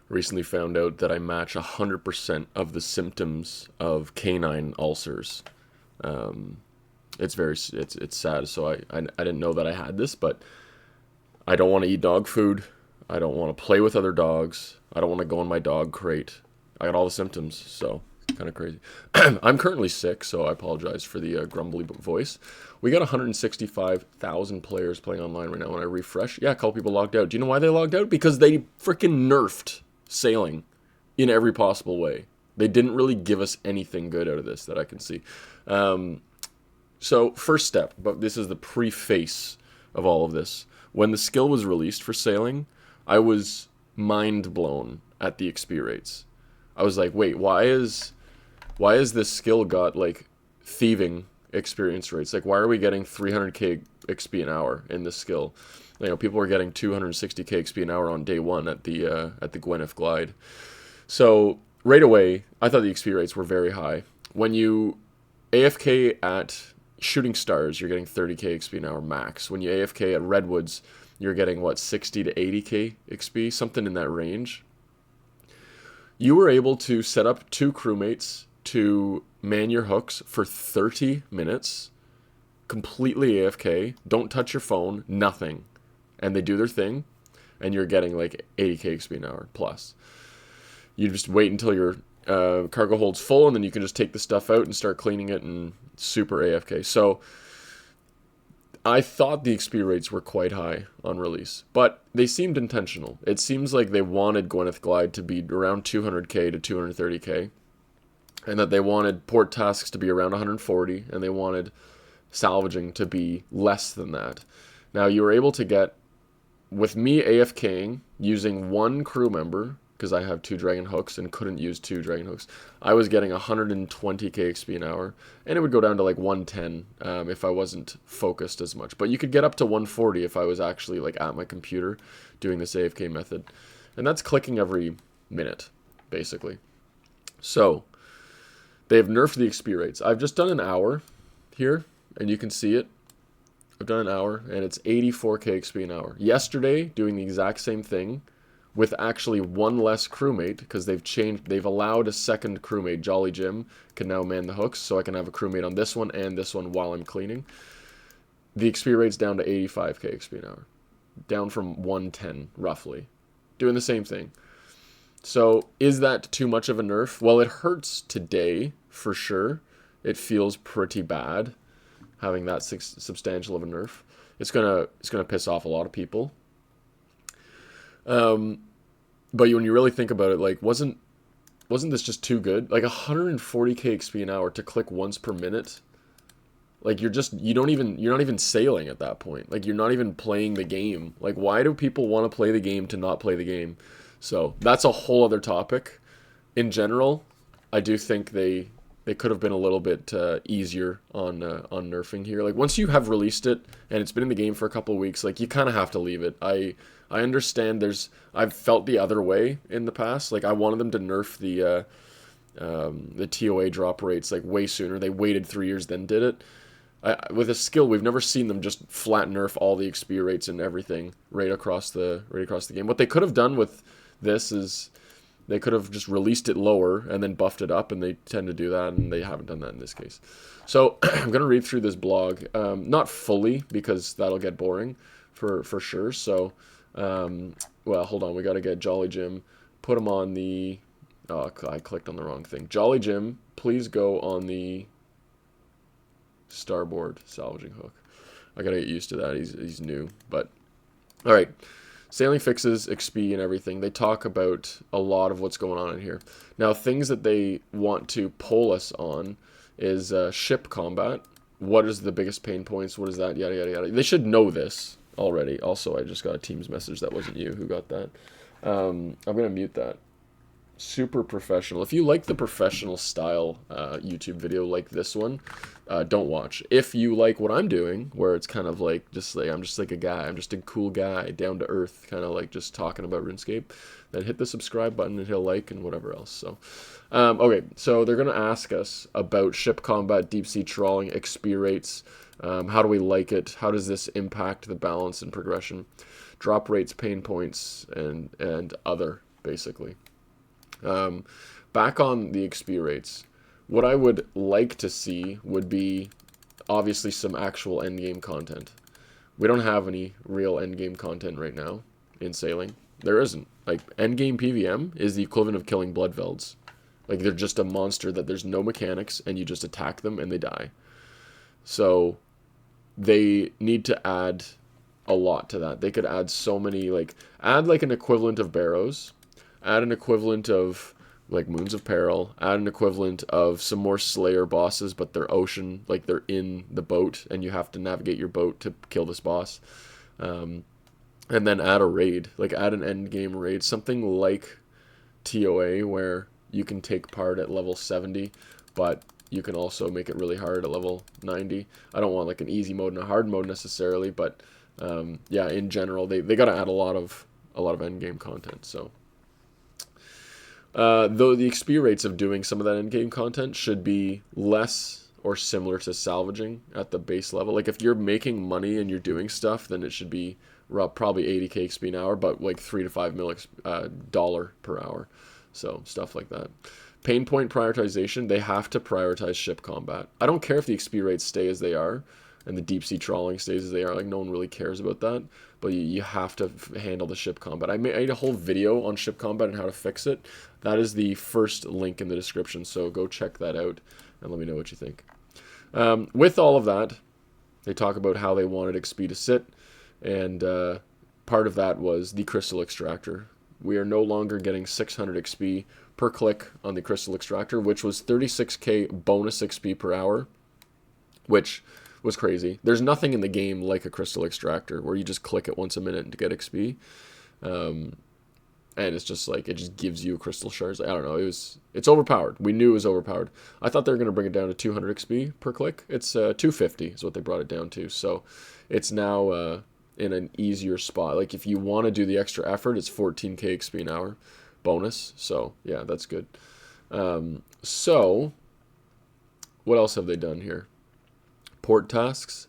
recently found out that I match 100% of the symptoms of canine ulcers. It's sad. So I didn't know that I had this, but I don't want to eat dog food. I don't want to play with other dogs. I don't want to go in my dog crate. I got all the symptoms, so kind of crazy. I'm currently sick, so I apologize for the grumbly voice. We got 165,000 players playing online right now. When I refresh, yeah, a couple people logged out. Do you know why they logged out? Because they freaking nerfed sailing in every possible way. They didn't really give us anything good out of this that I can see. So first step, but this is the preface of all of this. When the skill was released for sailing, I was mind blown at the XP rates. I was like, wait, why is this skill got like thieving experience rates? Like, why are we getting 300k XP an hour in this skill? You know, people were getting 260k XP an hour on day one at the Gwyneth Glide. So right away, I thought the XP rates were very high. When you AFK at Shooting Stars, you're getting 30k XP an hour max. When you AFK at Redwoods, you're getting, what, 60 to 80k XP, something in that range. You were able to set up 2 crewmates to man your hooks for 30 minutes, completely AFK, don't touch your phone, nothing. And they do their thing, and you're getting like 80k XP an hour plus. You just wait until your cargo hold's full, and then you can just take the stuff out and start cleaning it and super AFK. So I thought the XP rates were quite high on release, but they seemed intentional. It seems like they wanted Gwyneth Glide to be around 200k to 230k, and that they wanted port tasks to be around 140, and they wanted salvaging to be less than that. Now, you were able to get, with me AFKing, using 1 crew member, because I have 2 dragon hooks and couldn't use 2 dragon hooks, I was getting 120k XP an hour, and it would go down to like 110 if I wasn't focused as much. But you could get up to 140 if I was actually like at my computer doing this AFK method, and that's clicking every minute, basically. So they've nerfed the XP rates. I've just done an hour here, and you can see it. I've done an hour, and it's 84k XP an hour. Yesterday, doing the exact same thing, with actually 1 less crewmate, because they've allowed a second crewmate. Jolly Jim can now man the hooks, so I can have a crewmate on this one and this one while I'm cleaning. The XP rate's down to 85k XP an hour, down from 110 roughly, doing the same thing. So is that too much of a nerf? Well, it hurts today for sure. It feels pretty bad having that substantial of a nerf. It's gonna piss off a lot of people. But when you really think about it, like, wasn't this just too good? Like 140k XP an hour to click once per minute. Like you're not even sailing at that point. Like you're not even playing the game. Like why do people want to play the game to not play the game? So that's a whole other topic. In general, I do think they could have been a little bit easier on nerfing here. Like once you have released it and it's been in the game for a couple of weeks, like you kind of have to leave it. I understand I've felt the other way in the past. Like I wanted them to nerf the TOA drop rates like way sooner. They waited 3 years then did it. With a skill, we've never seen them just flat nerf all the XP rates and everything right across the game. What they could have done with this is they could have just released it lower and then buffed it up, and they tend to do that, and they haven't done that in this case. So I'm going to read through this blog, not fully because that'll get boring for sure. So, well, hold on, we got to get Jolly Jim, put him on the, oh, I clicked on the wrong thing. Jolly Jim, please go on the starboard salvaging hook. I got to get used to that. He's new, but all right. Sailing fixes, XP, and everything. They talk about a lot of what's going on in here. Now, things that they want to poll us on is ship combat. What is the biggest pain points? What is that? Yada, yada, yada. They should know this already. Also, I just got a Teams message. That wasn't you who got that. I'm going to mute that. Super professional. If you like the professional style YouTube video like this one, don't watch. If you like what I'm doing, where it's kind of like I'm just like a guy, I'm just a cool guy, down to earth, kind of like just talking about RuneScape, then hit the subscribe button and hit a like and whatever else. So, okay, so they're gonna ask us about ship combat, deep sea trawling, XP rates. How do we like it? How does this impact the balance and progression? Drop rates, pain points, and other. basically. Back on the XP rates, what I would like to see would be obviously some actual endgame content. We don't have any real endgame content right now in sailing. There isn't. Like, endgame PVM is the equivalent of killing Bloodvelds. Like, they're just a monster that there's no mechanics, and you just attack them and they die. So, they need to add a lot to that. They could add so many, like, add like an equivalent of Barrows, add an equivalent of like Moons of Peril, add an equivalent of some more Slayer bosses, but they're ocean, like they're in the boat, and you have to navigate your boat to kill this boss. And then add a raid, like add an end game raid, something like TOA, where you can take part at level 70, but you can also make it really hard at level 90. I don't want like an easy mode and a hard mode necessarily, but yeah, in general, they got to add a lot of end game content. So. Though the XP rates of doing some of that in-game content should be less or similar to salvaging at the base level. Like, if you're making money and you're doing stuff, then it should be probably 80k XP an hour, but like $3 to $5 dollar per hour. So, stuff like that. Pain point prioritization, they have to prioritize ship combat. I don't care if the XP rates stay as they are and the deep sea trawling stays as they are. Like, no one really cares about that. But you have to handle the ship combat. I made a whole video on ship combat and how to fix it. That is the first link in the description, so go check that out and let me know what you think. With all of that, they talk about how they wanted XP to sit, and part of that was the crystal extractor. We are no longer getting 600 XP per click on the crystal extractor, which was 36k bonus XP per hour, which was crazy. There's nothing in the game like a crystal extractor where you just click it once a minute to get XP. And it's just like, it just gives you crystal shards. I don't know, it's overpowered. We knew it was overpowered. I thought they were going to bring it down to 200 XP per click. It's 250 is what they brought it down to. So it's now in an easier spot. Like, if you want to do the extra effort, it's 14k XP an hour bonus. So yeah, that's good. So what else have they done here? Port tasks.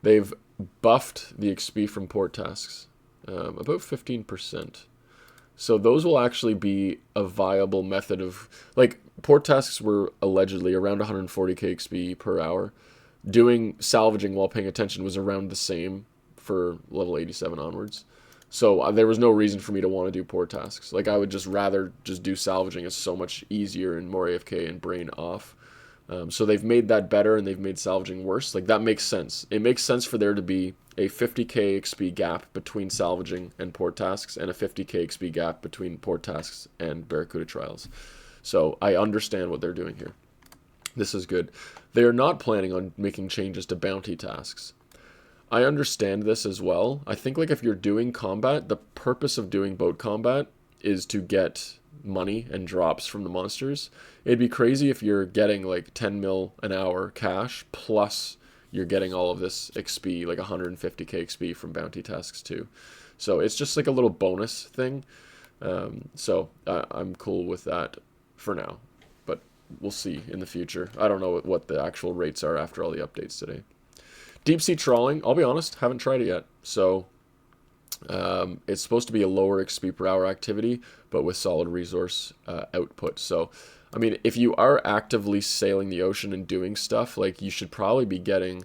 They've buffed the XP from port tasks about 15%. So those will actually be a viable method of, like, port tasks were allegedly around 140k XP per hour. Doing salvaging while paying attention was around the same for level 87 onwards. So there was no reason for me to want to do port tasks. Like, I would just rather just do salvaging. It's so much easier and more AFK and brain off. So they've made that better, and they've made salvaging worse. Like, that makes sense. It makes sense for there to be a 50k XP gap between salvaging and port tasks, and a 50k XP gap between port tasks and Barracuda trials. So I understand what they're doing here. This is good. They are not planning on making changes to bounty tasks. I understand this as well. I think, like, if you're doing combat, the purpose of doing boat combat is to get money and drops from the monsters. It'd be crazy if you're getting like 10 mil an hour cash, plus you're getting all of this XP, like 150k XP from bounty tasks too. So it's just like a little bonus thing. So I'm cool with that for now, but we'll see in the future. I don't know what the actual rates are after all the updates today. Deep sea trawling, I'll be honest, haven't tried it yet. So it's supposed to be a lower XP per hour activity, but with solid resource output. So, I mean, if you are actively sailing the ocean and doing stuff, like, you should probably be getting,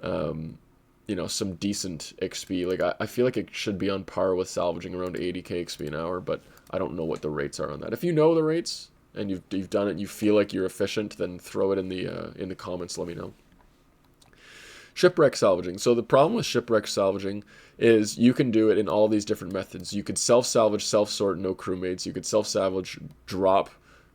you know, some decent XP. Like, I feel like it should be on par with salvaging around 80k XP an hour, but I don't know what the rates are on that. If you know the rates and you've done it and you feel like you're efficient, then throw it in the comments. Let me know. Shipwreck salvaging. So the problem with shipwreck salvaging is you can do it in all these different methods. You could self-salvage, self-sort, no crewmates. You could self-salvage, drop,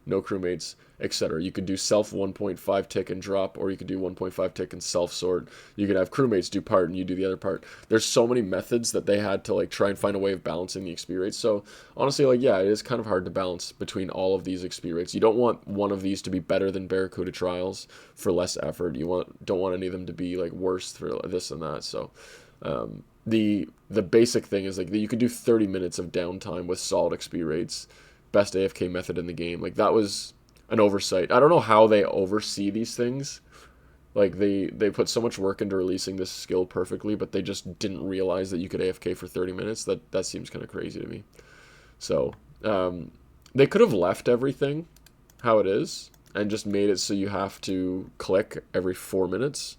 no crewmates, etc. You could do self 1.5 tick and drop, or you could do 1.5 tick and self-sort. You could have crewmates do part and you do the other part. There's so many methods that they had to, like, try and find a way of balancing the XP rates. So honestly, like, yeah, it is kind of hard to balance between all of these XP rates. You don't want one of these to be better than Barracuda trials for less effort. You don't want any of them to be, like, worse for this and that. So the basic thing is, like, you could do 30 minutes of downtime with solid XP rates. Best AFK method in the game. Like, that was an oversight. I don't know how they oversee these things. Like, they put so much work into releasing this skill perfectly, but they just didn't realize that you could AFK for 30 minutes. That seems kind of crazy to me. So They could have left everything how it is and just made it so you have to click every 4 minutes.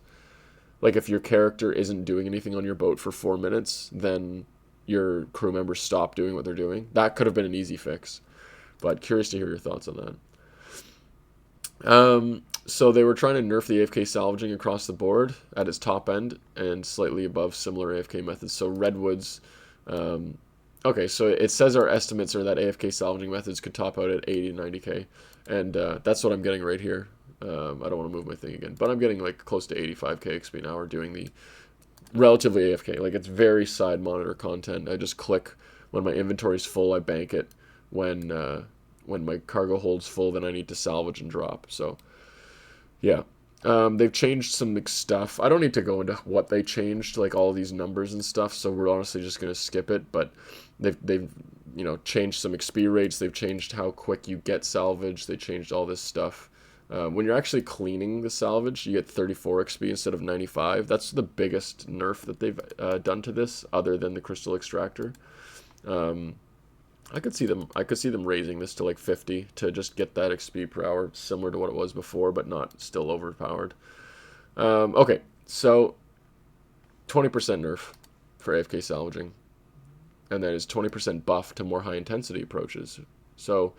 Like if your character isn't doing anything on your boat for 4 minutes, then your crew members stop doing what they're doing. That could have been an easy fix. But curious to hear your thoughts on that. So they were trying to nerf the AFK salvaging across the board at its top end and slightly above similar AFK methods. So redwoods. Okay, so it says our estimates are that AFK salvaging methods could top out at 80 to 90k. And that's what I'm getting right here. I don't want to move my thing again. But I'm getting like close to 85k XP an hour doing the relatively AFK. Like it's very side monitor content. I just click when my inventory's full, I bank it. When my cargo hold's full, then I need to salvage and drop. So, yeah. They've changed some stuff. I don't need to go into what they changed, like all these numbers and stuff, so we're honestly just going to skip it. But they've changed some XP rates. They've changed how quick you get salvage. They changed all this stuff. When you're actually cleaning the salvage, you get 34 XP instead of 95. That's the biggest nerf that they've done to this, other than the crystal extractor. I could see them raising this to like 50 to just get that XP per hour, similar to what it was before, but not still overpowered. Okay, so 20% nerf for AFK salvaging, and that is 20% buff to more high intensity approaches. So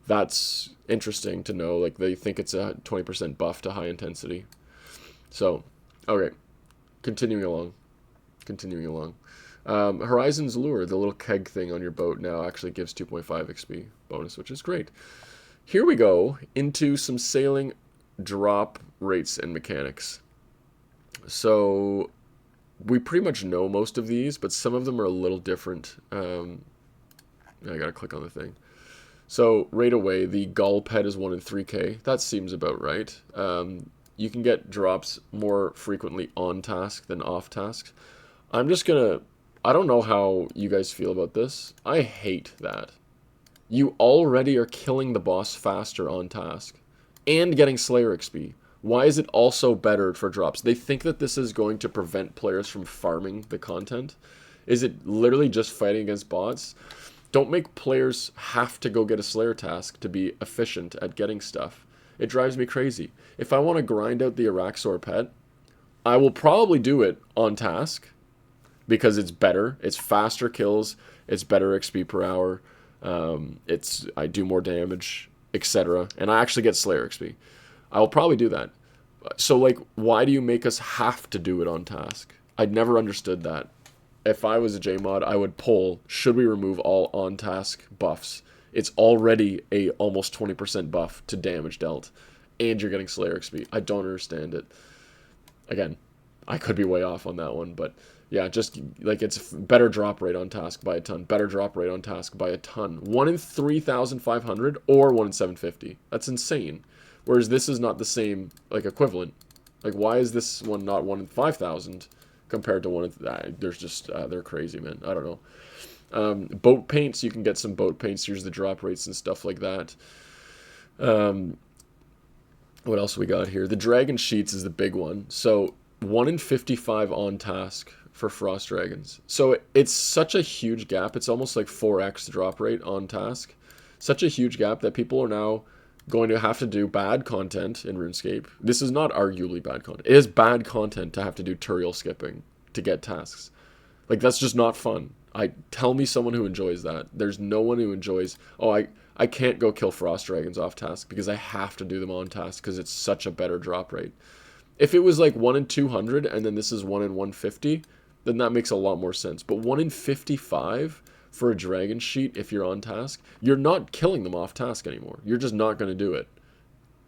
that's interesting to know. Like they think it's a 20% buff to high intensity. So, okay, continuing along. Horizon's Lure, the little keg thing on your boat now actually gives 2.5 XP bonus, which is great. Here we go into some sailing drop rates and mechanics. So we pretty much know most of these, but some of them are a little different. I gotta click on the thing. So right away, the gull pet is 1 in 3k. That seems about right. You can get drops more frequently on task than off task. I don't know how you guys feel about this. I hate that. You already are killing the boss faster on task and getting Slayer XP. Why is it also better for drops? They think that this is going to prevent players from farming the content. Is it literally just fighting against bots? Don't make players have to go get a Slayer task to be efficient at getting stuff. It drives me crazy. If I want to grind out the Araxor pet, I will probably do it on task, because it's better, it's faster kills, it's better XP per hour, I do more damage, etc. And I actually get Slayer XP. I will probably do that. So like, why do you make us have to do it on task? I'd never understood that. If I was a JMod, I would poll, should we remove all on task buffs? It's already a almost 20% buff to damage dealt, and you're getting Slayer XP. I don't understand it. Again, I could be way off on that one, but yeah, just like it's better drop rate on task by a ton. Better drop rate on task by a ton. 1 in 3,500 or 1 in 750. That's insane. Whereas this is not the same, like, equivalent. Like, why is this one not 1 in 5,000 compared to 1 in... there's just... they're crazy, man. I don't know. Boat paints, you can get some boat paints. Here's the drop rates and stuff like that. What else we got here? The dragon sheets is the big one. So 1 in 55 on task for frost dragons. So it's such a huge gap. It's almost like 4x drop rate on task. Such a huge gap that people are now going to have to do bad content in RuneScape. This is not arguably bad content. It is bad content to have to do tutorial skipping to get tasks. Like, that's just not fun. Tell me someone who enjoys that. There's no one who enjoys, oh, I can't go kill frost dragons off task because I have to do them on task because it's such a better drop rate. If it was like 1 in 200 and then this is 1 in 150, then that makes a lot more sense. But 1 in 55 for a dragon sheet, if you're on task, you're not killing them off task anymore. You're just not going to do it.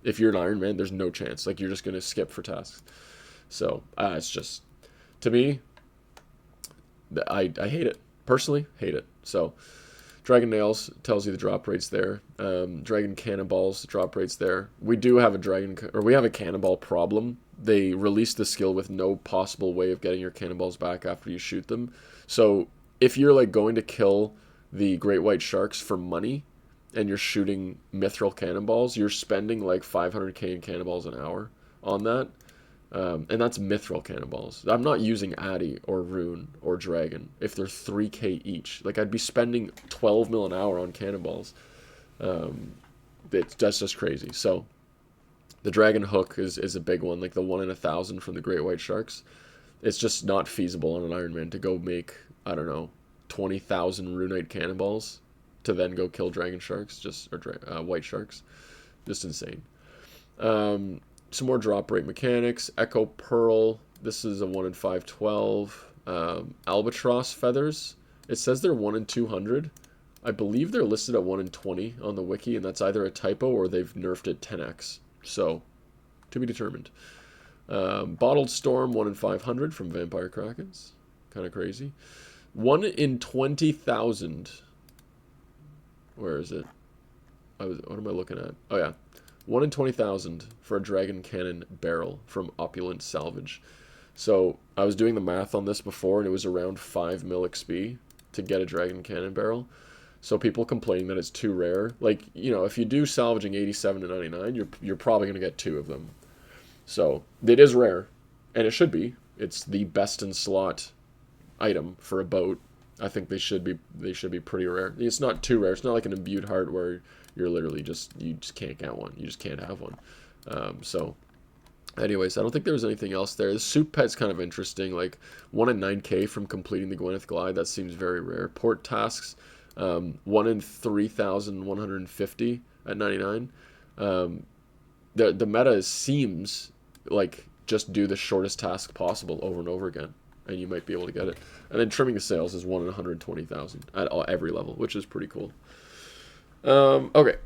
If you're an Iron Man, there's no chance. Like, you're just going to skip for tasks. So, it's just, to me, I hate it. Personally, hate it. So, Dragon Nails tells you the drop rates there. Dragon Cannonballs, drop rates there. We do have we have a cannonball problem. They released the skill with no possible way of getting your cannonballs back after you shoot them. So if you're like going to kill the great white sharks for money and you're shooting mithril cannonballs, you're spending like 500k in cannonballs an hour on that. And that's mithril cannonballs. I'm not using Addy or Rune or Dragon if they're 3k each. Like, I'd be spending 12 mil an hour on cannonballs. That's just crazy. So the Dragon Hook is a big one, like the 1 in 1,000 from the Great White Sharks. It's just not feasible on an Iron Man to go make, I don't know, 20,000 Runite cannonballs to then go kill Dragon Sharks, or White Sharks. Just insane. Some more drop rate mechanics. Echo Pearl. This is a 1 in 512. Albatross feathers. It says they're 1 in 200. I believe they're listed at 1 in 20 on the wiki, and that's either a typo or they've nerfed it 10x. So, to be determined. Bottled Storm, 1 in 500 from Vampire Krakens. Kind of crazy. 1 in 20,000. Where is it? What am I looking at? Oh, yeah. 1 in 20,000 for a Dragon Cannon barrel from Opulent Salvage. So I was doing the math on this before, and it was around 5 mil XP to get a Dragon Cannon barrel. So people complaining that it's too rare. Like, you know, if you do salvaging 87 to 99, you're probably going to get 2 of them. So it is rare, and it should be. It's the best in slot item for a boat. I think they should be pretty rare. It's not too rare. It's not like an imbued heart where you're literally you just can't get one. You just can't have one. So anyways, I don't think there was anything else there. The suit pet's kind of interesting. Like 1 in 9k from completing the Gwyneth Glide. That seems very rare. Port tasks, 1 in 3,150 at 99. The meta seems like just do the shortest task possible over and over again, and you might be able to get it. And then trimming the sails is 1 in 120,000 at every level, which is pretty cool. Okay.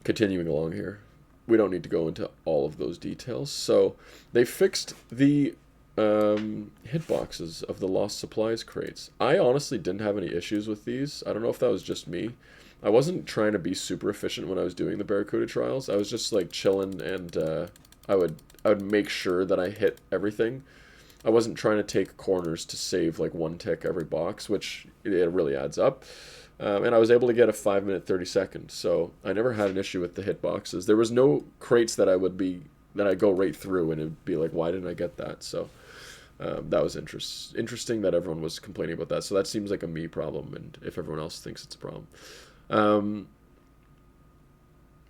Continuing along here. We don't need to go into all of those details. So they fixed the hitboxes of the lost supplies crates. I honestly didn't have any issues with these. I don't know if that was just me. I wasn't trying to be super efficient when I was doing the Barracuda trials. I was just like chilling, and I would make sure that I hit everything. I wasn't trying to take corners to save like 1 tick every box, which it really adds up. And I was able to get a 5 minute 30 seconds, so I never had an issue with the hitboxes. There was no crates that I go right through and it'd be like, why didn't I get that? So that was interesting that everyone was complaining about that. So that seems like a me problem, and if everyone else thinks it's a problem.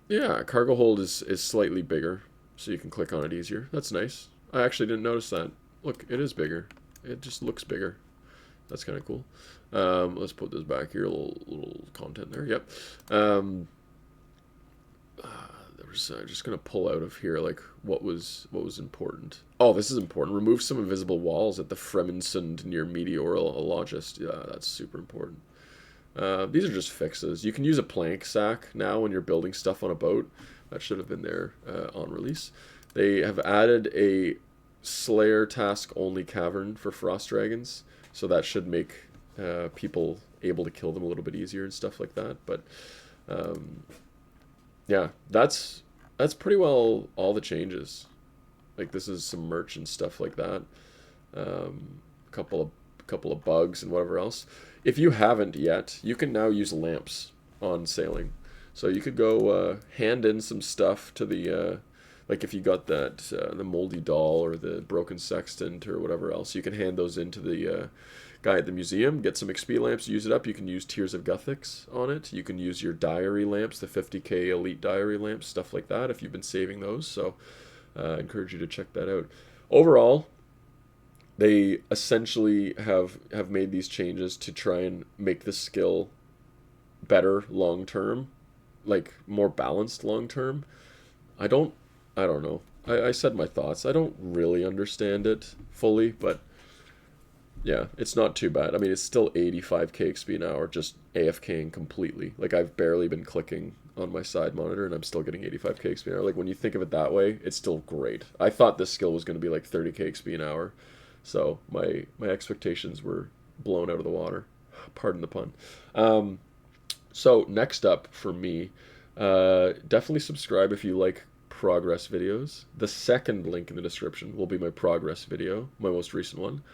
Yeah, cargo hold is slightly bigger, so you can click on it easier. That's nice. I actually didn't notice that. Look, it is bigger. It just looks bigger. That's kind of cool. Let's put this back here. A little content there. Yep. Just gonna pull out of here like what was important. Oh, this is important. Remove some invisible walls at the Fremensund near Meteorologist. Yeah, that's super important. These are just fixes. You can use a plank sack now when you're building stuff on a boat. That should have been there on release. They have added a Slayer task only cavern for frost dragons, so that should make people able to kill them a little bit easier and stuff like that. But yeah, that's pretty well all the changes. Like, this is some merch and stuff like that. Couple of bugs and whatever else. If you haven't yet, you can now use lamps on sailing. So you could go hand in some stuff to the like if you got that the moldy doll or the broken sextant or whatever else, you can hand those into the guy at the museum, get some XP lamps, use it up. You can use Tears of Guthix on it. You can use your diary lamps, the 50k elite diary lamps, stuff like that if you've been saving those. So I encourage you to check that out. Overall, they essentially have made these changes to try and make the skill better long term, like more balanced long term. I don't know. I said my thoughts. I don't really understand it fully, but yeah, it's not too bad. I mean, it's still 85k XP an hour, just AFKing completely. Like, I've barely been clicking on my side monitor, and I'm still getting 85k XP an hour. Like, when you think of it that way, it's still great. I thought this skill was going to be like 30k XP an hour, so my expectations were blown out of the water. Pardon the pun. So next up for me, definitely subscribe if you like progress videos. The second link in the description will be my progress video, my most recent one.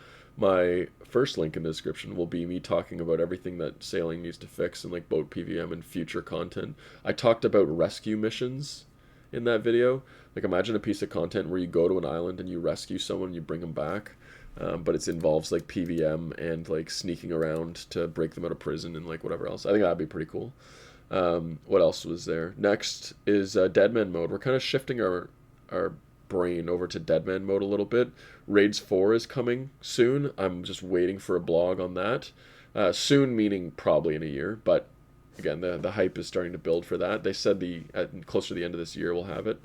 My first link in the description will be me talking about everything that sailing needs to fix and like boat PVM and future content. I talked about rescue missions in that video. Like, imagine a piece of content where you go to an island and you rescue someone and you bring them back. But it involves like PVM and like sneaking around to break them out of prison and like whatever else. I think that'd be pretty cool. What else was there? Next is Deadman mode. We're kind of shifting our brain over to Deadman mode a little bit. Raids 4 is coming soon. I'm just waiting for a blog on that. Soon meaning probably in a year, but again, the hype is starting to build for that. They said closer to the end of this year we'll have it.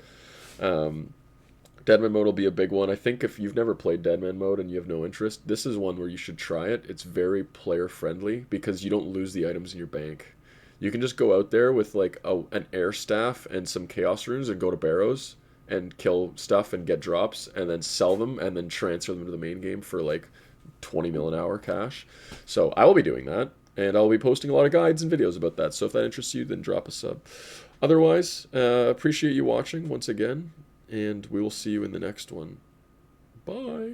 Deadman mode will be a big one. I think if you've never played Deadman mode and you have no interest, this is one where you should try it. It's very player friendly because you don't lose the items in your bank. You can just go out there with like an air staff and some chaos runes and go to barrows and kill stuff and get drops and then sell them and then transfer them to the main game for like 20 mil an hour cash. So I will be doing that, and I'll be posting a lot of guides and videos about that. So if that interests you, then drop a sub. Otherwise, appreciate you watching once again, and we will see you in the next one. Bye.